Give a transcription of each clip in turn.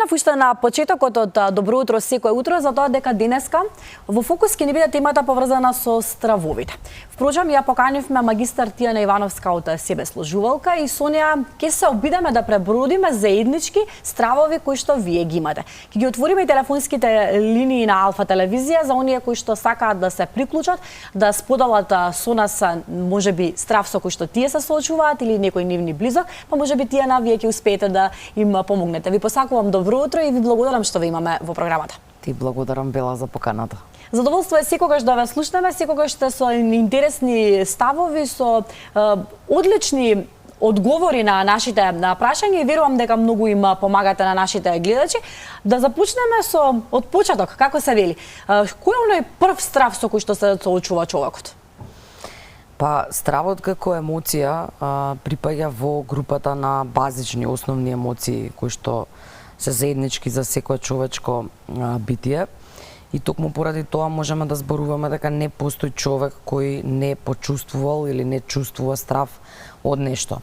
споменав уште на почетокот од Добро утро секој утро за тоа дека денеска во фокус ќе ни биде темата поврзана со стравовите. Впрочем, ја поканивме магистар Тијана Ивановска од себеслужувалка и со неа ќе се обидеме да пребродиме заеднички стравови кои што вие ги имате. Ќе ги отвориме и телефонските линии на Алфа телевизија за оние кои што сакаат да се приклучат, да споделат со нас можеби страв со кој што тие се соочуваат или некој нивни близок, па можеби Тијана вие ќе успеете да им помогнете. Ви посакувам добро утро и ви благодарам што ве имаме во програмата. Ти благодарам, Бела, за поканата. Задоволство е секогаш да ве слушнеме, секогаш сте со интересни ставови, со одлични одговори на нашите прашања и верувам дека многу им помагате на нашите гледачи. Да започнеме со од почеток, како се вели. Кој е оној прв страв со кој што се соочува човекот? Па, стравот како емоција припаѓа во групата на базични, основни емоции кои што се заеднички за секое човечко битие. И токму поради тоа можеме да зборуваме дека не постои човек кој не почувствувал или не чувствува страв од нешто.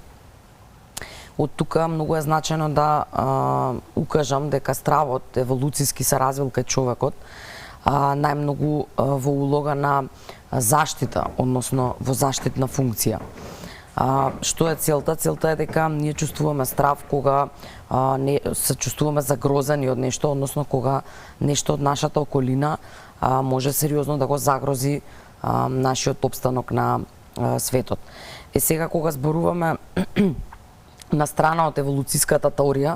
Од тука многу е значено да укажам дека стравот еволуциски се развил кај човекот најмногу во улога на заштита, односно во заштитна функција. Што е целта? Целта е дека ние чувствуваме страв кога се чувствуваме загрозени од нешто, односно кога нешто од нашата околина може сериозно да го загрози нашиот опстанок на светот. Сега кога зборуваме на страна од еволуцијската теорија,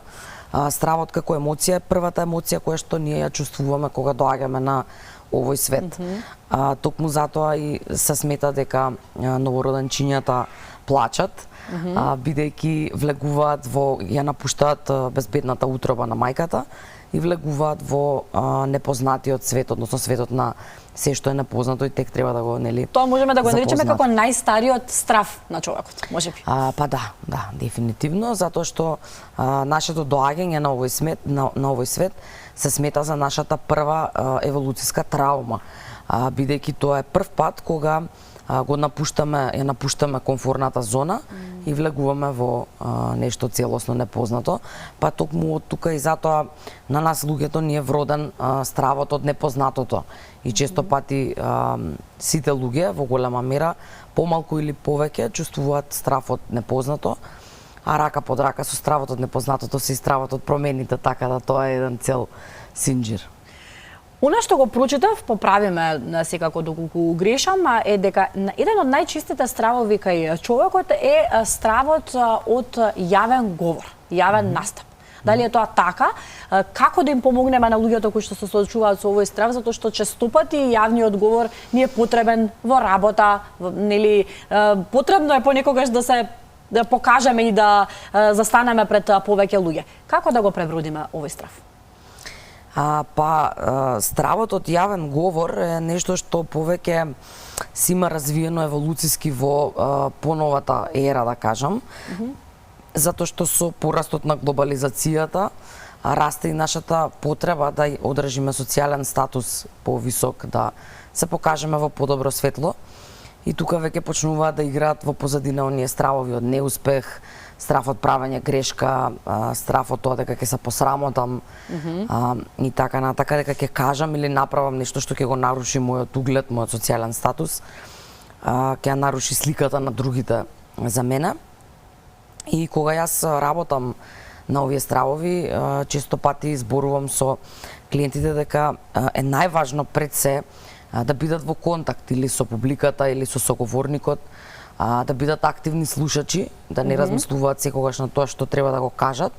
стравот како емоција е првата емоција која што ние ја чувствуваме кога доаѓаме на овој свет. Токму затоа и се смета дека новороденчињата плачат, бидејќи влегуваат во, ја напуштаат безбедната утроба на мајката и влегуваат во непознатиот свет, односно светот на се што е непознато и тек треба да го, нели, тоа можеме да го наречеме како најстариот страв на човекот, можеби. Па да, дефинитивно, затоа што нашето доаѓање на овој свет се смета за нашата прва еволуцијска траума, бидејќи тоа е прв пат кога ја напуштаме комфорната зона и влегуваме во нешто целосно непознато, па токму од тука и затоа на нас луѓето ни е вроден стравот од непознатото и често пати сите луѓе во голема мера помалку или повеќе чувствуваат страв од непознато, а рака под рака со стравот од непознатото се и стравот од промените, така да тоа е еден цел синџир. Она што го прочитав, поправиме секако доколку грешам, е дека еден од најчестите стравови кај човекот е стравот од јавен говор, јавен настап. Дали е тоа така? Како да им помогнеме на луѓето кои што се соочуваат со овој страв, затоа што честопати јавниот говор ни е потребен во работа, нели потребно е понекогаш да покажеме и да застанеме пред повеќе луѓе. Како да го пребродиме овој страв? Стравот од јавен говор е нешто што повеќе си има развиено еволуцијски во поновата ера, да кажам, затоа што со порастот на глобализацијата расте и нашата потреба да одржиме социјален статус повисок, да се покажеме во подобро светло. И тука веќе почнуваат да играат во позадина оние стравови од неуспех, страв од правење грешка, страв од тоа дека ќе се посрамотам и така натака, дека ќе кажам или направам нешто што ќе го наруши мојот углед, мојот социјален статус, ќе ја наруши сликата на другите за мене. И кога јас работам на овие стравови, често пати зборувам со клиентите дека е најважно пред се да бидат во контакт или со публиката или со соговорникот, да бидат активни слушачи, да не размислуваат секогаш на тоа што треба да го кажат,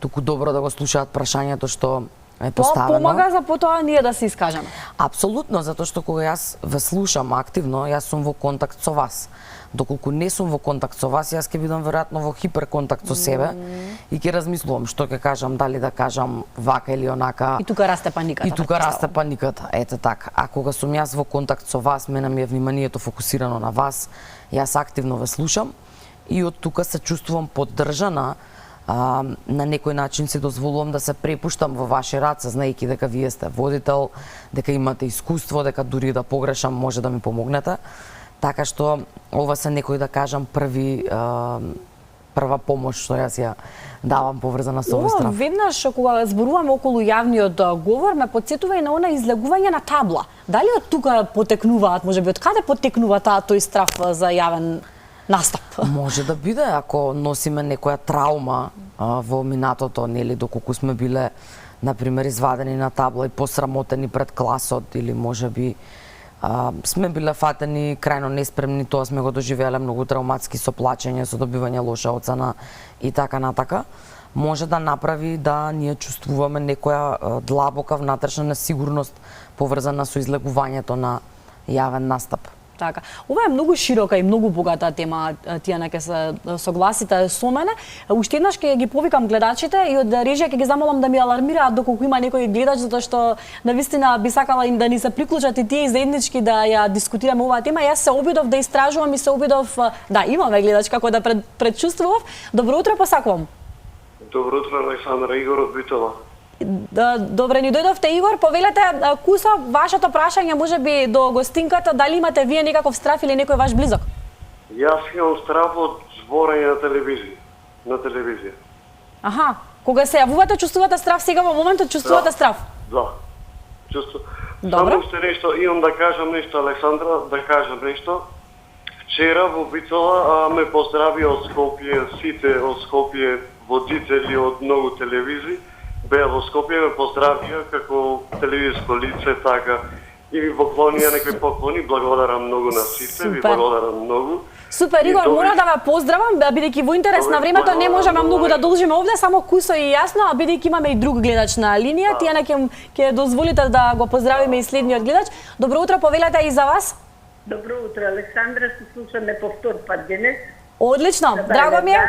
туку добро да го слушаат прашањето што е поставено. Тоа помага за потоа ние да се искажеме. Апсолутно, затоа што кога јас ве слушам активно, јас сум во контакт со вас. Доколку не сум во контакт со вас, јас ќе бидам веројатно во хиперконтакт со себе и ќе размислувам што ќе кажам, дали да кажам вака или онака. И тука расте паниката. И тука расте паниката, ете така. А кога сум јас во контакт со вас, мене ми е вниманието фокусирано на вас, јас активно ве слушам и од тука се чувствувам поддржана, на некој начин се дозволувам да се препуштам во ваши раце, знаејќи дека вие сте водител, дека имате искуство, дека дури да погрешам може да ми помогнете. Така што ова се некои, да кажам, први прва помош што јас ја давам поврзана со овој Ова страв. веднаш кога зборуваме околу јавниот говор, ме потсетува и на она излегување на табла. Дали од тука потекнуваат, можеби од каде потекнува тој страв за јавен настап? Може да биде ако носиме некоја траума во минатото, нели, доколку сме биле например извадени на табла и посрамотени пред класот, или можеби сме биле фатени крајно неспремни, тоа сме го доживеале многу травматски со плачење, со добивање лоша оцена и така натака, може да направи да ние чувствуваме некоја длабока внатрешна несигурност поврзана со излегувањето на јавен настап. Така. Ова е многу широка и многу богата тема, Тијана, ќе се согласите со мене. Уште еднаш ќе ги повикам гледачите и од режија ќе ги замолам да ми алармираат доколку има некој гледач, затоа што навистина би сакала им да ни се приклучат и тие заеднички да ја дискутираме оваа тема. Јас се обидов да истражувам и се обидов, да, имаме гледач како да предчувствував. Добро утро посакувам. Добро утро, Александра, Игор од Битола. Добре, ни дојдовте, Игор. Повелете, кусо вашето прашање можеби до гостинката, дали имате вие некаков страв или некој ваш близок? Јас имам страв од зборење на телевизија. Аха, кога се јавувате, чувствувате страв, сега во моментот чувствувате страв? Да. Добро. Само уште нешто, имам да кажам нешто, Александра, да кажам нешто. Вчера во Битола ме поздрави од Скопје, сите од Скопје, водители од многу телевизии. Беа во Скопје, ме поздравија како телевизиско лице, така, и ми поклонија некои поклони, благодарам многу на сите, ви благодарам многу. Супер, Игор, мора да ве поздравам, бидејќи во интерес на времето не можеме многу да должиме овде, само кусо и јасно, а бидејќи имаме и друг гледач на линија, Тијана ќе дозволите да го поздравиме и следниот гледач. Добро утро, повелете и за вас. Добро утро, Александра, се слушаме повтор пат денес. Одлично, драго ми е.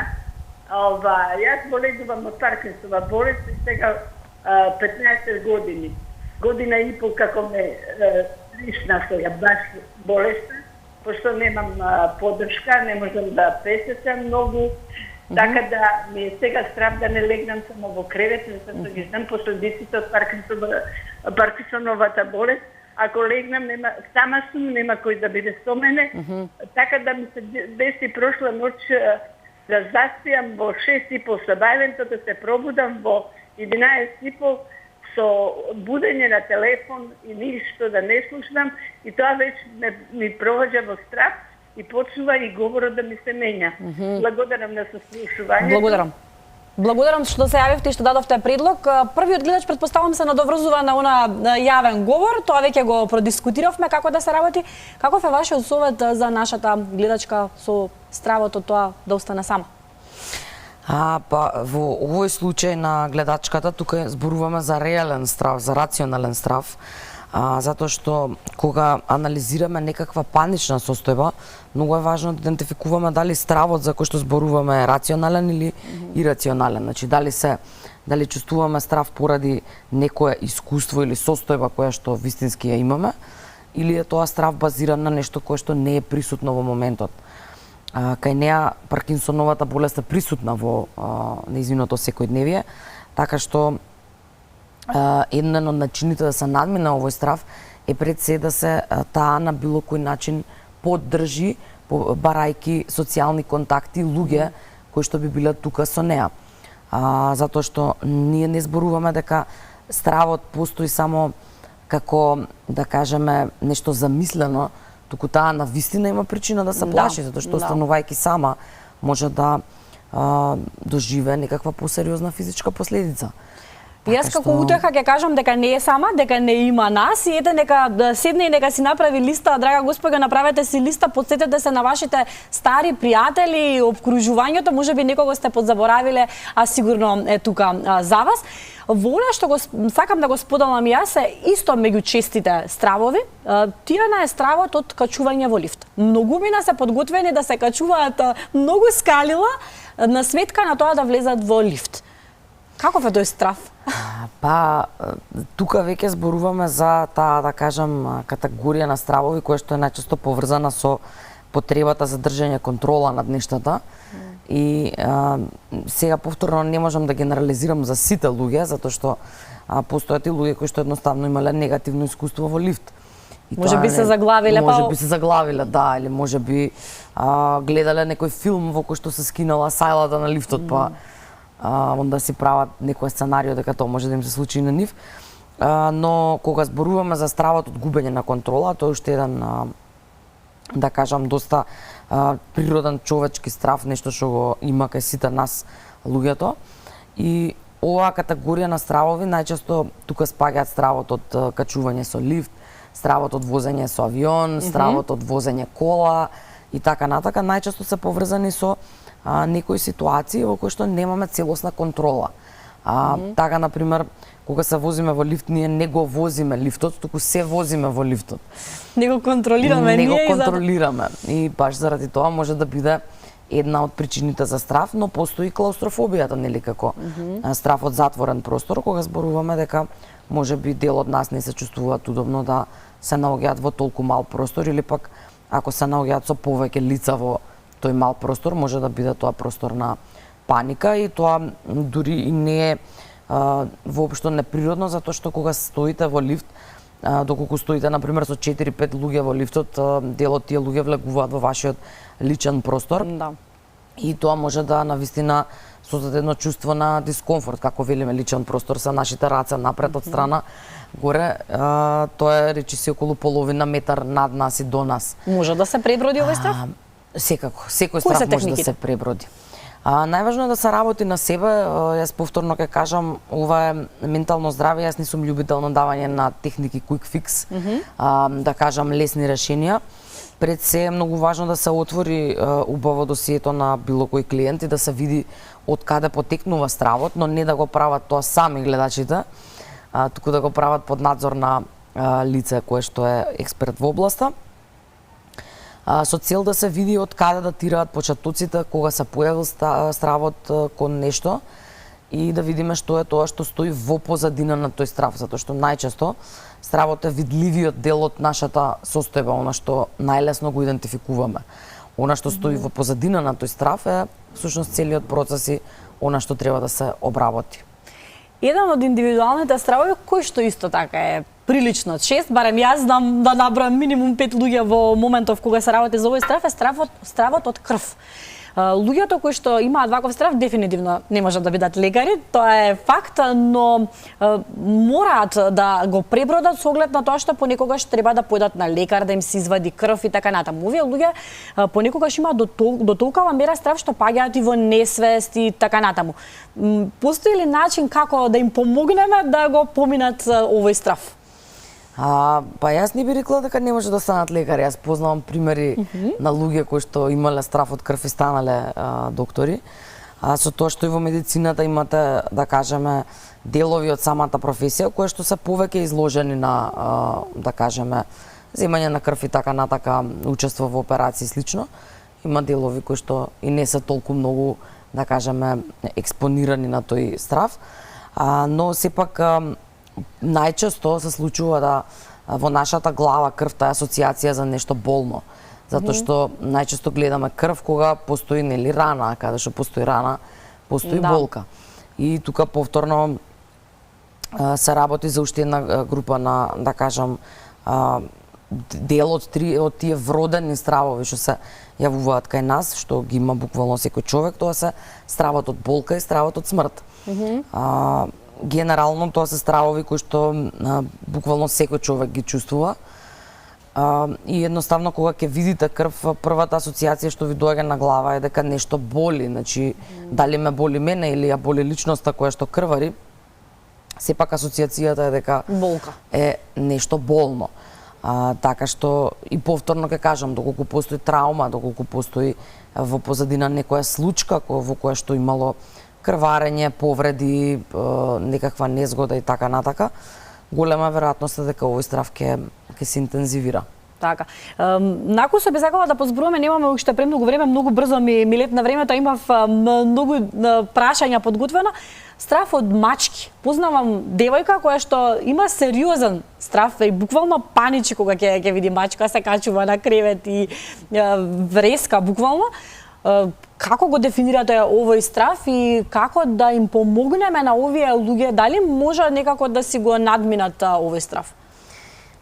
Јас боледувам од Паркинсова болест и сега 15 години. Година и пол како ме ришна со ја баш болеста, пошто немам поддршка, не можам да песечам многу, така да ми е сега страв да не легнам само во кревет, затоа ги знам последиците од Паркинсоновата болест. Ако легнам, сама сум, нема кој да биде со мене, така да ми се деси прошла ноќ да заспијам во 6:30 собајлento, да се пробудам во 11:30 со будење на телефон и ништо да не слушнам, и тоа веќе ми проваѓа во страх и почнува и говорот да ми се менја. Благодарам на сослушувањето. Благодарам што се јавивте и што дадовте предлог. Првиот гледач претпоставувам се надоврзува на она јавен говор, тоа веќе го продискутиравме како да се работи. Каков е вашиот совет за нашата гледачка со стравот од тоа да остане сама? Во овој случај на гледачката тука зборуваме за реален страв, за рационален страв, затоа што кога анализираме некаква панична состојба, многу е важно да идентификуваме дали стравот за кој што зборуваме е рационален или ирационален. Значи дали чувствуваме страв поради некое искуство или состојба која што вистински ја имаме, или е тоа страв базиран на нешто кое што не е присутно во моментот. Кај неа Паркинсоновата болест е присутна во нејзиното секојдневие, така што еден од начините да се надмине овој страв е пред се да се таа на било кој начин поддржи, барајки социјални контакти, луѓе кои што би биле тука со неа. Затоа што ние не зборуваме дека стравот постои само како, да кажеме, нешто замислено, туку таа на вистина има причина да се плаши, затоа што останувајќи сама може да доживее некаква посериозна физичка последица. Јас како утеха ќе кажам дека не е сама, дека не има нас и ете нека седне и нека си направи листа, драга господа, направете си листа, подсетете се на вашите стари пријатели, обкружувањето, можеби некого сте подзаборавиле, а сигурно е тука за вас. Воля што сакам да го споделам јас е исто меѓу честите стравови. Тијана е стравот од качување во лифт. Многумина се подготвени да се качуваат многу скалила на сметка на тоа да влезат во лифт. Каков е тој страв? Тука веќе зборуваме за таа, да кажам, категорија на стравови која што е најчесто поврзана со потребата за држање контрола над нештата. И сега повторно не можам да генерализирам за сите луѓе, затоа што постојат и луѓе кои што едноставно имале негативно искуство во лифт. И Може тоа би се заглавиле, може би се заглавиле, да, или може би гледале некој филм во кој што се скинала сајлата на лифтот, па онда си прават некој сценарио дека тоа може да им се случи и на нив. Но кога зборуваме за стравот од губење на контрола, тоа е уште еден, да кажам, доста природен човечки страв, нешто што го има кај сите нас луѓето. И оваа категорија на стравови најчесто тука спаѓаат стравот од качување со лифт, стравот од возење со авион, стравот од возење кола и така натака, најчесто се поврзани со некои ситуации во кои што немаме целосна контрола. Така, например, кога се возиме во лифт, ние не го возиме лифтот, туку се возиме во лифтот. Не го контролираме не ние го и контролираме. И баш заради тоа може да биде една од причините за страв, но постои клаустрофобијата, нели, како страв од затворен простор, кога зборуваме дека може би дел од нас не се чувствуваат удобно да се наоѓаат во толку мал простор, или пак ако се наоѓаат со повеќе лица во тој мал простор, може да биде тоа простор на паника, и тоа дури и не е воопшто неприродно, затоа што кога стоите во лифт, доколку стоите например со 4-5 луѓе во лифтот, дел од тие луѓе влегуваат во вашиот личен простор. Да. И тоа може да навистина создаде едно чувство на дискомфорт, како велиме личен простор са нашите раце напред од страна горе, тоа е речиси околу половина метар над нас и до нас. Може да се преброди овој страв? Секако, секој страв може да се преброди. Најважно е да се работи на себе. Јас повторно ќе кажам, ова е ментално здраве. Јас не сум љубител на давање на техники quick fix, да кажам лесни решенија. Пред се е многу важно да се отвори убаво досието на било кој клиент и да се види од каде потекнува стравот, но не да го прават тоа сами гледачите, туку да го прават под надзор на лице кое што е експерт во областа, со цел да се види од каде датираат почетоците, кога се појавил стравот кон нешто, и да видиме што е тоа што стои во позадина на тој страв, затоа што најчесто стравот е видливиот дел од нашата состојба, она што најлесно го идентификуваме. Она што стои во позадина на тој страв е всушност целиот процес и она што треба да се обработи. Еден од индивидуалните стравови кој што исто така е прилично чест, барем јас знам да набројам минимум 5 луѓе во моментов кога се работи за овој страв, е стравот од крв. Луѓето кои што имаат ваков страв дефинитивно не можат да бидат лекари, тоа е факт, но мораат да го пребродат со оглед на тоа што понекогаш треба да појдат на лекар да им се извади крв и така натаму. Овие луѓе понекогаш имаат до толкова мера страв што паѓаат и во несвест и така натаму. Постои ли начин како да им помогнеме да го поминат овој страв? Па јас не би рекла дека не може да станат лекари. Јас познавам примери на луѓе кои што имале страв од крв и станале доктори. Со тоа што и во медицината имате, да кажеме, делови од самата професија кои што се повеќе изложени на, да кажеме, земање на крв и така натака, учество во операции и слично. Има делови кои што и не се толку многу, да кажеме, експонирани на тој страв, но сепак најчесто се случува да во нашата глава крвта е асоциација за нешто болно. Затоа што најчесто гледаме крв кога постои нели рана, а каде што постои рана, постои болка. И тука повторно се работи за уште една група на, да кажам, дел од тие вродени стравови што се јавуваат кај нас, што ги има буквално секој човек, тоа се стравот од болка и стравот од смрт. Генерално тоа се стравови кои што буквално секој човек ги чувствува. И едноставно кога ќе видите крв, првата асоциација што ви доаѓа на глава е дека нешто боли, значи дали ме боли мене или ја боли личноста која што крвари, сепак асоциацијата е дека болка е нешто болно. Така што и повторно ќе кажам, доколку постои траума, доколку постои во позадина некоја случка во која што имало крварење, повреди, некаква незгода и така натака, голема веројатност е дека овој страв ќе се интензивира. Така. Накој се би сакала да позборуваме, немаме уште премногу време, многу брзо ми летна времето, имав многу прашања подготвено. Страв од мачки. Познавам девојка која што има сериозен страв и буквално паничи кога ќе види мачка, се качува на кревет и вреска буквално. Како го дефинирате овој страв и како да им помогнеме на овие луѓе, дали може некако да си го надминат овој страв?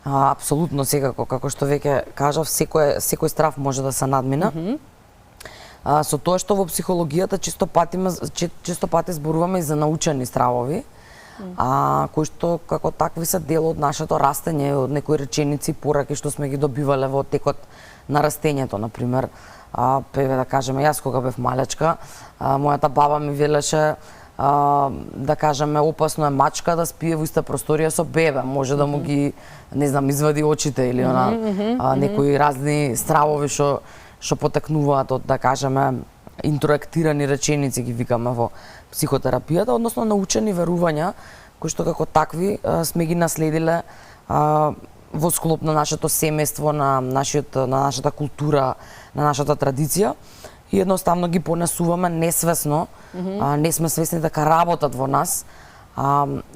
Апсолутно, секако, како што веќе кажав, секој страв може да се надмина. Со тоа што во психологијата често пати зборуваме и за научени стравови, кои што како такви се дел од нашето растење, од некои реченици, пораки што сме ги добивале во текот на растењето, например. Да кажеме, јас кога бев малечка, мојата баба ми велеше, да кажеме, опасно е мачка да спие во иста просторија со бебе, може да му ги, не знам, извади очите или некои разни стравови што потекнуваат од, да кажеме, интроектирани реченици ги викаме во психотерапијата, односно научени верувања кои што како такви сме ги наследиле во склоп на нашето семејство, на нашата култура, на нашата традиција и едноставно ги понесуваме несвесно, не сме свесни дека работат во нас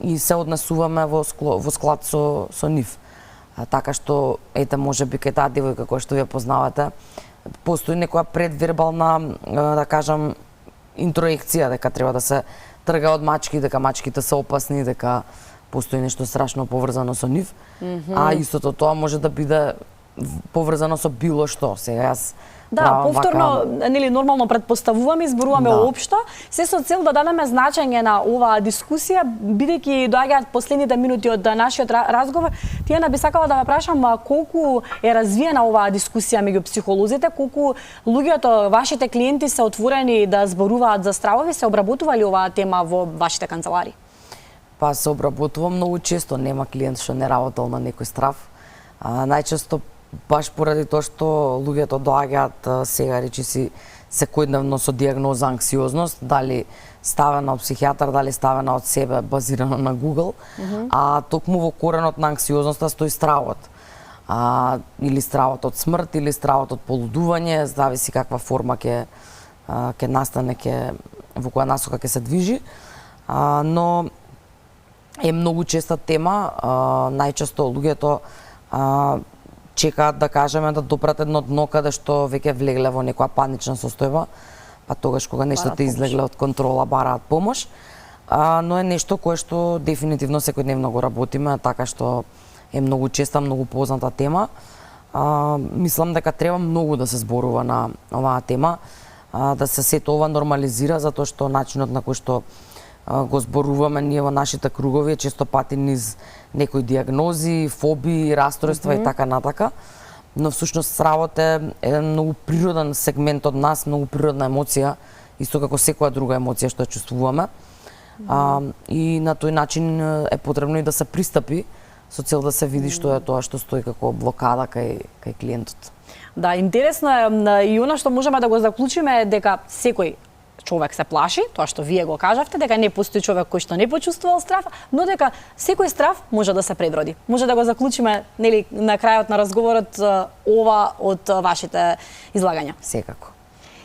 и се однесуваме во склад со нив. Така што, ете, можеби кај таа девојка која што вие познавате, постои некоја предвербална, да кажам, интроекција дека треба да се трга од мачки, дека мачките се опасни, дека постои нешто страшно поврзано со нив, а истото тоа може да биде поврзано со било што. Сега јас повторно, нели, нормално предпоставуваме и зборуваме општо, се со цел да дадеме значење на оваа дискусија, бидејќи доаѓаат последните минути од нашиот разговор. Тијана, би сакала да ве прашам колку е развиена оваа дискусија меѓу психолозите, колку луѓето, вашите клиенти се отворени да зборуваат за стравови, се обработува оваа тема во вашите канцелари? Па се обработува многу често, нема клиент што не работел на некој страв. Најчесто баш поради тоа што луѓето доаѓаат сега речиси секојдневно со дијагноза анксиозност, дали ставена од психијатар, дали ставена од себе, базирано на Google, а токму во коренот на анксиозноста стои стравот. Или стравот од смрт, или стравот од полудување, зависи каква форма ќе настане, во која насока ќе се движи, но е многу честа тема, најчесто луѓето чекаат, да кажеме, да допрат едно дно каде што веќе влегле во некоја панична состојба, па тогаш кога нештото излегле од контрола бараат помош, но е нешто кое што дефинитивно секојдневно го работиме, така што е многу честа, многу позната тема. Мислам дека треба многу да се зборува на оваа тема, да се сето ова нормализира, затоа што начинот на кој што го зборуваме ние во нашите кругови е често пати низ некои дијагнози, фобии, расстройства и така натака. Но всушност стравот е еден многу природен сегмент од нас, многу природна емоција, исто како секоја друга емоција што ја чувствуваме. И на тој начин е потребно и да се пристапи со цел да се види што е тоа што стои како блокада кај клиентот. Да, интересно е и она што можеме да го заклучиме е дека секој човек се плаши, тоа што вие го кажавте, дека не постои човек кој што не почувствувал страв, но дека секој страв може да се предроди. Може да го заклучиме, нели, на крајот на разговорот ова од вашите излагања. Секако.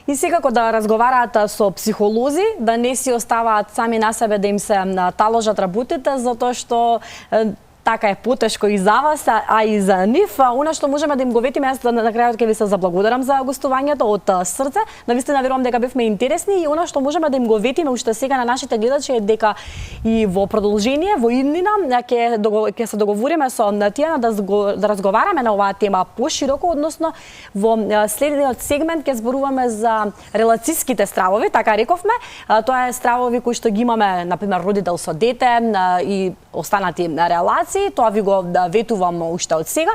И секако да разговараат со психолози, да не си оставаат сами на себе, да им се таложат работите, затоа што така е потешко и за вас, а и за нив. Она што можеме да им го ветиме, јас на крајот ќе ви се заблагодарам за гостувањето од срце. Навистина верувам дека бевме интересни и она што можеме да им го ветиме уште сега на нашите гледачи е дека и во продолжение, во иднина ќе се договориме со Тијана да разговараме на оваа тема пошироко, односно во следниот сегмент ќе зборуваме за релацијските стравови, така рековме. Тоа е стравови кои што ги имаме, например, родител со дете и останати релации. Тоа ви го ветувам уште од сега.